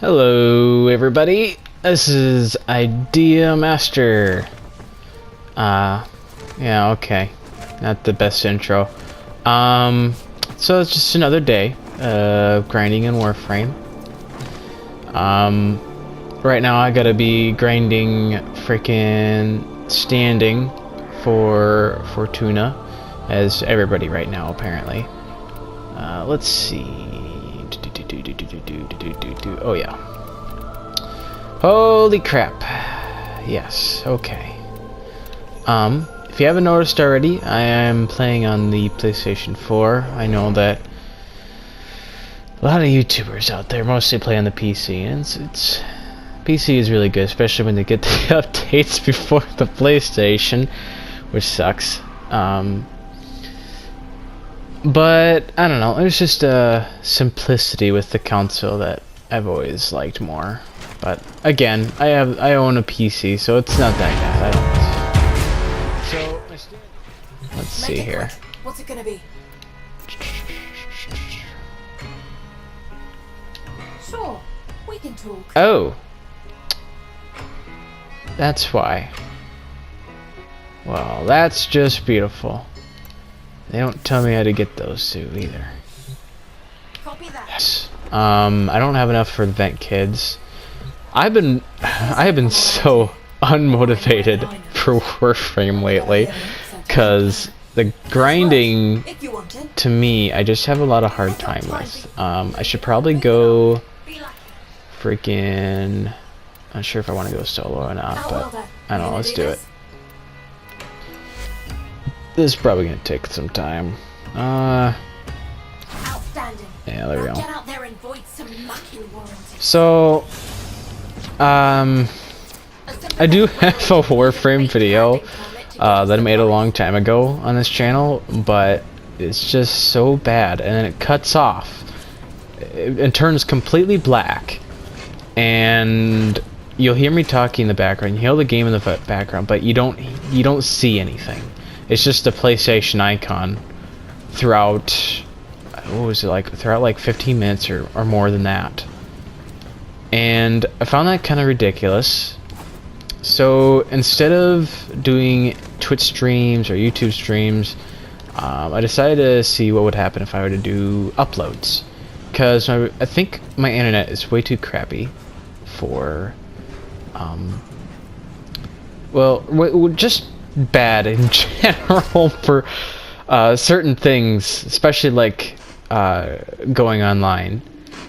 Hello everybody, this is Idea Master. Yeah, okay. Not the best intro. So it's just another day of grinding in Warframe. Right now I gotta be grinding freaking standing for Fortuna, as everybody right now apparently. Let's see. Oh yeah. Holy crap. Yes, okay. If you haven't noticed already, I am playing on the PlayStation 4. I know that a lot of YouTubers out there mostly play on the PC, and it's PC is really good, especially when they get the updates before the PlayStation, which sucks. But I don't know, it's just simplicity with the console that I've always liked more. But again, I own a PC, so it's not that bad. So let's see here. What's it gonna be? Sure, we can talk. Oh, that's why. Well, that's just beautiful. They don't tell me how to get those two either. Copy that. Yes. I don't have enough for vent kids. I have been so unmotivated for Warframe lately, cause the grinding to me I just have a lot of hard time with. I should probably go freaking. Not sure if I want to go solo or not, but I don't know. Let's do it. This is probably gonna take some time. Outstanding. Yeah, there we go. Get out there and void some lucky warranties. So, I do have a Warframe video that I made a long time ago on this channel, but it's just so bad, and then it cuts off. It turns completely black, and you'll hear me talking in the background. You hear the game in the background, but you don't see anything. It's just a PlayStation icon throughout, what was it like, throughout like 15 minutes or more than that. And I found that kind of ridiculous. So instead of doing Twitch streams or YouTube streams, I decided to see what would happen if I were to do uploads. Because I think my internet is way too crappy for, well, just bad in general for certain things, especially like going online.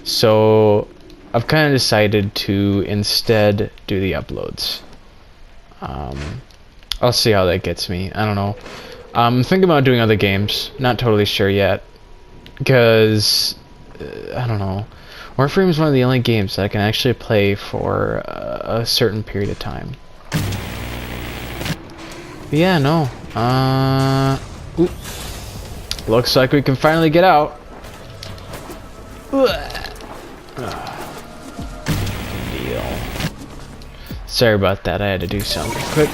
So I've kind of decided to instead do the uploads. I'll see how that gets me. I don't know. I'm thinking about doing other games. Not totally sure yet, because I don't know. Warframe is one of the only games that I can actually play for a certain period of time. Yeah, no. Ooh. Looks like we can finally get out. Deal. Sorry about that. I had to do something quick.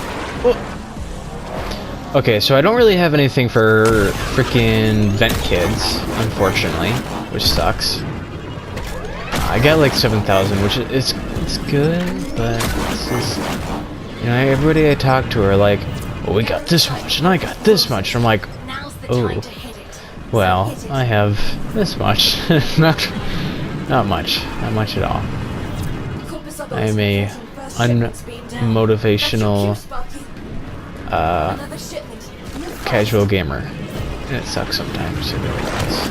Okay, so I don't really have anything for freaking vent kids, unfortunately, which sucks. I got like 7,000, which is it's good, but it's just, you know, everybody I talk to are like, well, we got this much, and I got this much. I'm like, oh, well, I have this much. not much at all. I am a unmotivational casual gamer, and it sucks sometimes. It really does.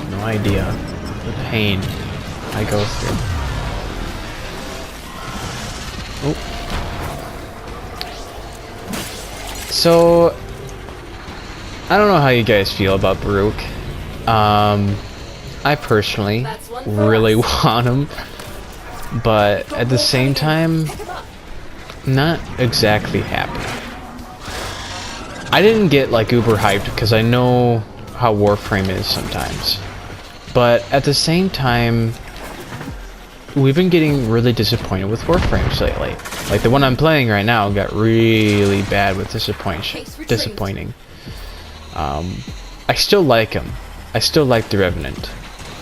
No idea the pain I go through. Oh. So, I don't know how you guys feel about Baruch. I personally really want him, but at the same time, not exactly happy. I didn't get like uber hyped because I know how Warframe is sometimes, but at the same time, we've been getting really disappointed with Warframes lately. Like the one I'm playing right now got really bad with disappointing. I still like him. I still like the Revenant.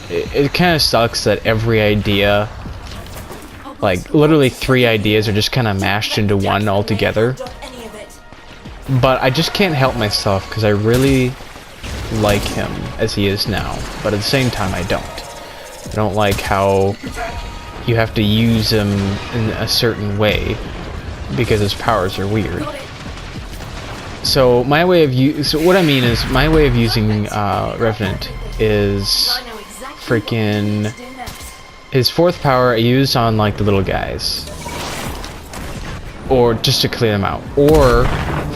It kind of sucks that every idea Like, literally 3 ideas are just kind of mashed into one altogether. Any of it. But I just can't help myself because I really like him as he is now. But at the same time, I don't. I don't like how you have to use him in a certain way because his powers are weird. So my way of so what I mean is my way of using Revenant is I know exactly freaking what to do next. his 4th power I use on like the little guys, or just to clear them out. Or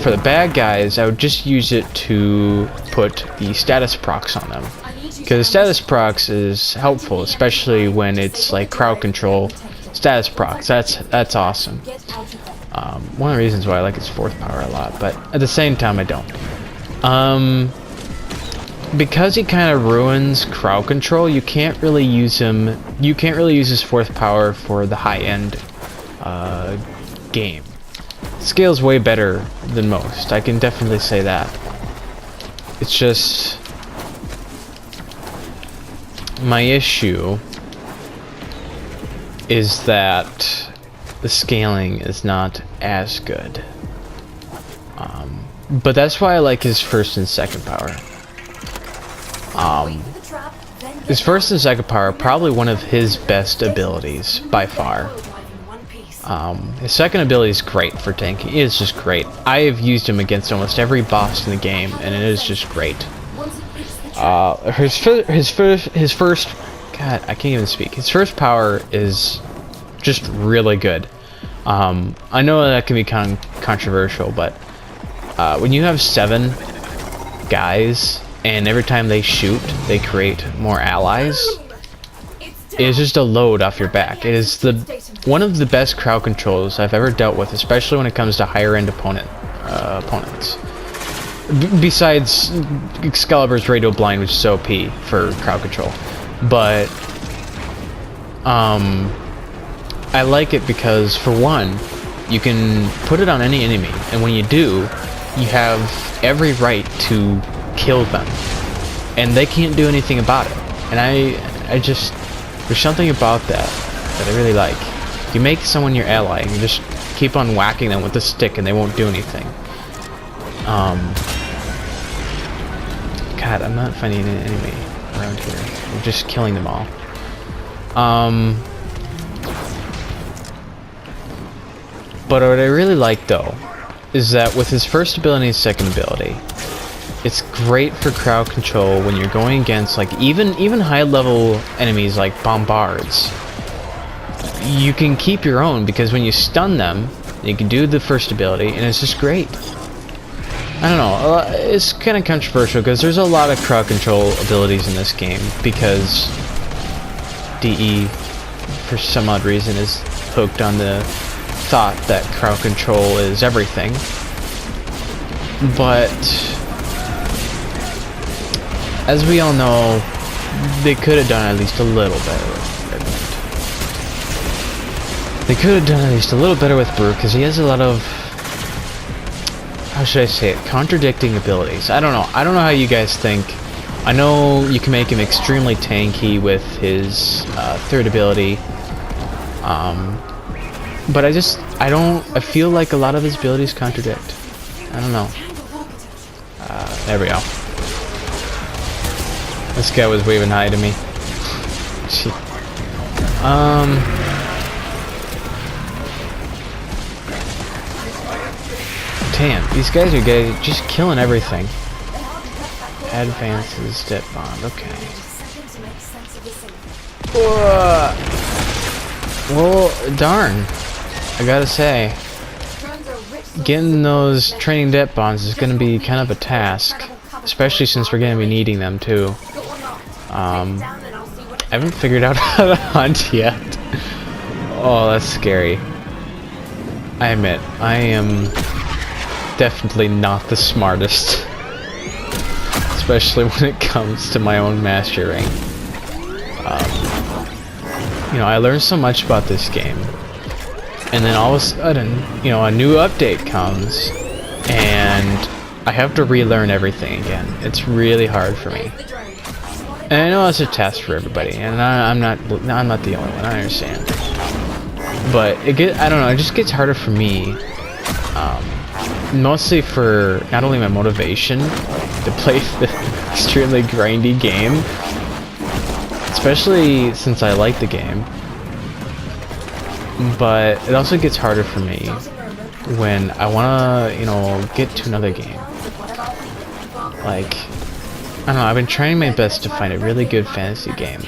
for the bad guys, I would just use it to put the status procs on them. Because the status procs is helpful, especially when it's like crowd control. Status procs, that's awesome. Get out of there. One of the reasons why I like his 4th power a lot, but at the same time I don't. Because he kind of ruins crowd control, you can't really use him. You can't really use his 4th power for the high-end game. Scale's way better than most. I can definitely say that. It's just my issue is that the scaling is not as good. But that's why I like his 1st and 2nd power. The trap, then His 1st and 2nd power are probably one of his best abilities by far. arrive in one piece. His 2nd ability is great for tanking. It's just great. I have used him against almost every boss in the game, and it is just great. Once it hits the trap, His first, God, I can't even speak. His 1st power is just really good. I know that can be kind of controversial, but when you have 7 guys and every time they shoot, they create more allies, it's it is just a load off your back. It is one of the best crowd controls I've ever dealt with, especially when it comes to higher end opponents. Besides Excalibur's Radio Blind, which is OP for crowd control, but I like it because, for one, you can put it on any enemy, and when you do, you have every right to kill them, and they can't do anything about it. And I just, there's something about that I really like. You make someone your ally, and you just keep on whacking them with the stick, and they won't do anything. God, I'm not finding an enemy around here. I'm just killing them all. But what I really like, though, is that with his 1st ability and 2nd ability, it's great for crowd control when you're going against, like, even high-level enemies like bombards. You can keep your own, because when you stun them, you can do the 1st ability, and it's just great. I don't know, it's kind of controversial, because there's a lot of crowd control abilities in this game, because DE, for some odd reason, is hooked on the thought that crowd control is everything. But as we all know, they could have done at least a little better with Revenant. They could have done at least a little better with Brute, because he has a lot of, how should I say it, contradicting abilities. I don't know how you guys think. I know you can make him extremely tanky with his 3rd ability, but I feel like a lot of his abilities contradict. I don't know. There we go. This guy was waving hi to me. Gee. Damn, these guys are just killing everything. Advances, step bond, okay. Well, darn. I gotta say, getting those training debt bonds is gonna be kind of a task, especially since we're gonna be needing them too. I haven't figured out how to hunt yet. Oh, that's scary. I admit, I am definitely not the smartest, especially when it comes to my own mastering. You know, I learned so much about this game, and then all of a sudden, you know, a new update comes, and I have to relearn everything again. It's really hard for me. And I know it's a test for everybody, and I'm not the only one. I understand. But I don't know, it just gets harder for me. Mostly for not only my motivation to play the extremely grindy game, especially since I like the game, but it also gets harder for me when I wanna, you know, get to another game. Like, I don't know, I've been trying my best to find a really good fantasy game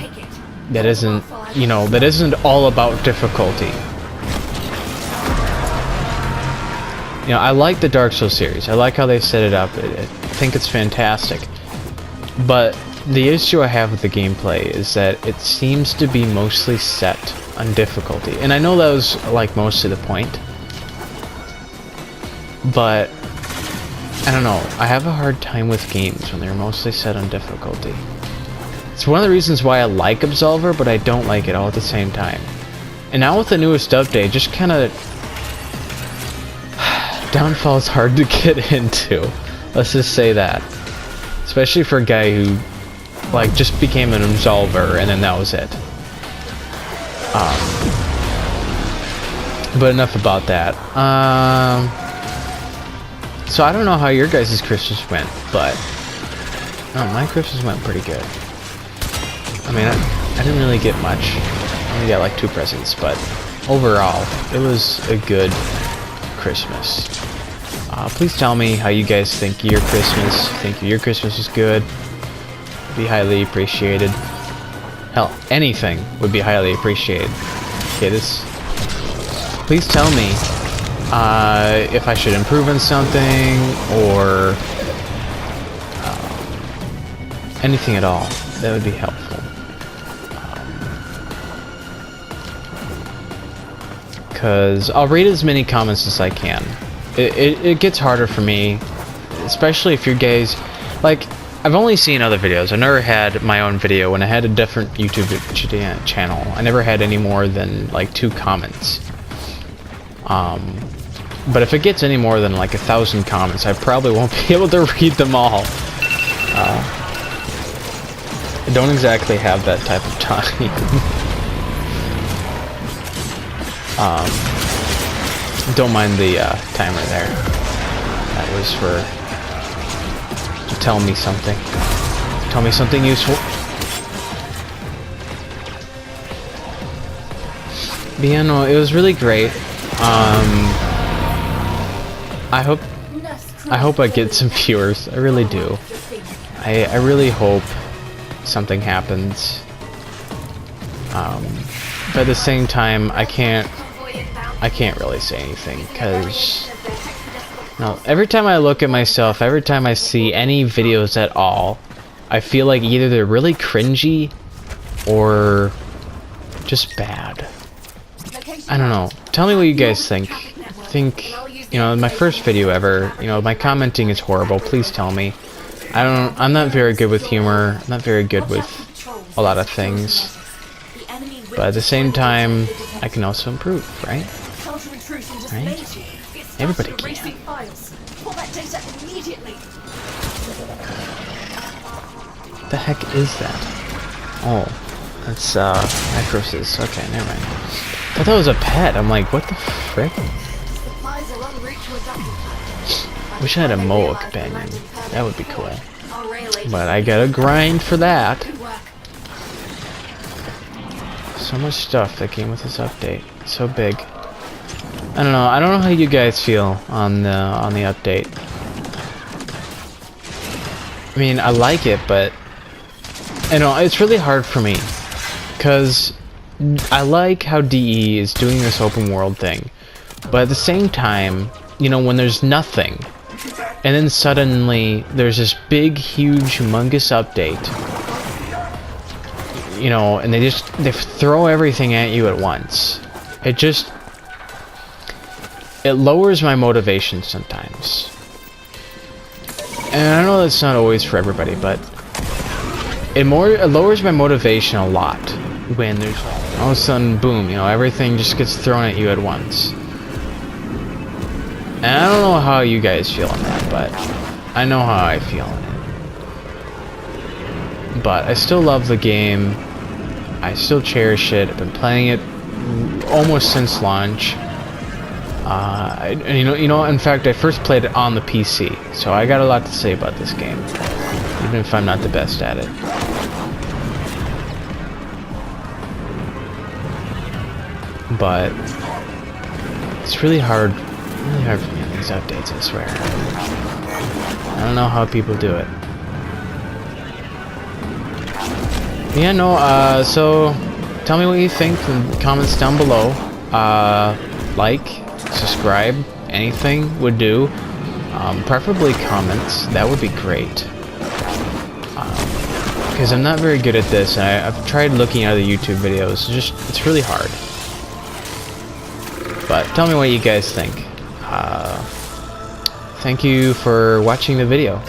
that isn't, you know, that isn't all about difficulty. You know, I like the Dark Souls series. I like how they set it up. I think it's fantastic. But the issue I have with the gameplay is that it seems to be mostly set on difficulty. And I know that was, like, mostly the point. But, I don't know. I have a hard time with games when they're mostly set on difficulty. It's one of the reasons why I like Absolver, but I don't like it all at the same time. And now with the newest update, just kind of... Downfall is hard to get into. Let's just say that. Especially for a guy who, like, just became an Absolver and then that was it. But enough about that. So I don't know how your guys' Christmas went, but... Oh, my Christmas went pretty good. I mean, I didn't really get much. I only got like 2 presents, but overall, it was a good Christmas. Please tell me how you guys think your Christmas. Think your Christmas was good. Would be highly appreciated. Hell, anything would be highly appreciated. Okay, please tell me if I should improve on something or anything at all. That would be helpful. Because I'll read as many comments as I can. It gets harder for me, especially if you guys, like, I've only seen other videos. I never had my own video when I had a different YouTube channel. I never had any more than like 2 comments. But if it gets any more than like 1,000 comments, I probably won't be able to read them all. I don't exactly have that type of time. Don't mind the timer there. That was for to tell me something. Tell me something useful. But yeah, no, it was really great. I hope I get some viewers. I really do. I really hope something happens. But at the same time, I can't really say anything, because no, every time I look at myself, every time I see any videos at all, I feel like either they're really cringy or just bad. I don't know. Tell me what you guys think. You know, my first video ever, you know, my commenting is horrible. Please tell me. I'm not very good with humor. I'm not very good with a lot of things. But at the same time, I can also improve, right? Right? Everybody can. The heck is that? Oh, that's necrosis. Okay, never mind. I thought that was a pet. I'm like, what the frick? Wish I had a Moa companion. That would be cool. But I gotta grind for that. So much stuff that came with this update. So big. I don't know how you guys feel on the update. I mean, I like it, but you know, it's really hard for me, because I like how DE is doing this open world thing, but at the same time, you know, when there's nothing, and then suddenly there's this big, huge, humongous update, you know, and they throw everything at you at once. It lowers my motivation sometimes. And I know that's not always for everybody, but it lowers my motivation a lot when there's all of a sudden, boom, you know, everything just gets thrown at you at once. And I don't know how you guys feel on that, but I know how I feel on it. But I still love the game. I still cherish it. I've been playing it almost since launch. And you know, in fact, I first played it on the PC, so I got a lot to say about this game, even if I'm not the best at it. But it's really hard for me on these updates, I swear. I don't know how people do it. Yeah, no, so tell me what you think in the comments down below. Like, subscribe, anything would do. Preferably comments, that would be great. Because I'm not very good at this, and I've tried looking at the YouTube videos, it's really hard. But tell me what you guys think. Thank you for watching the video.